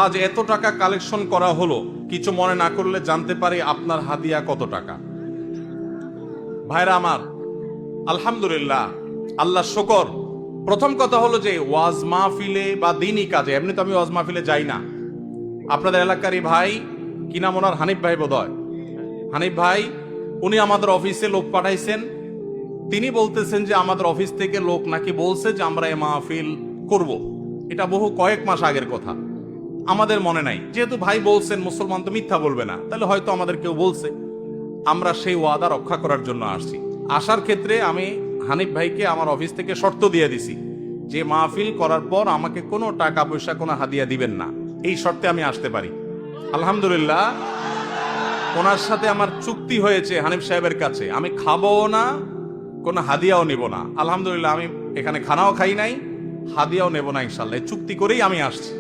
আজ এত টাকা কালেকশন করা হলো, কিছু মনে না করলে জানতে পারি আপনার হাদিয়া কত টাকা? ভাইরা আমার, আলহামদুলিল্লাহ, আল্লাহ শুকর। প্রথম কথা হলো যে ওয়াজ মাহফিলে বা দিনই কাজে, এমনি তো আমি ওয়াজ মাহফিলে যাই না। আপনাদের এলাকারই ভাই, কি নাম ওনার, হানিফ ভাই বোধহয়, হানিফ ভাই, উনি আমাদের অফিসে লোক পাঠাইছেন। তিনি বলতেছেন যে আমাদের অফিস থেকে লোক নাকি বলছে যে আমরা এই মাহফিল করব। এটা বহু কয়েক মাস আগের কথা, আমাদের মনে নাই। যেহেতু ভাই বলছেন, মুসলমান তো মিথ্যা বলবে না, তাহলে হয়তো আমাদের কেউ বলছে। আমরা সেই ওয়াদা রক্ষা করার জন্য আসছি। আসার ক্ষেত্রে আমি হানিফ ভাইকে আমার অফিস থেকে শর্ত দিয়ে দিছি যে মাহফিল করার পর আমাকে কোনো টাকা পয়সা, কোনো হাদিয়া দিবেন না, এই শর্তে আমি আসতে পারি। আলহামদুলিল্লাহ, ওনার সাথে আমার চুক্তি হয়েছে হানিফ সাহেবের কাছে, আমি খাবো না, কোনো হাদিয়াও নেব না। আলহামদুলিল্লাহ, আমি এখানে খানাও খাই নাই, হাদিয়াও নেব না, ইনশাল্লাহ চুক্তি করেই আমি আসছি।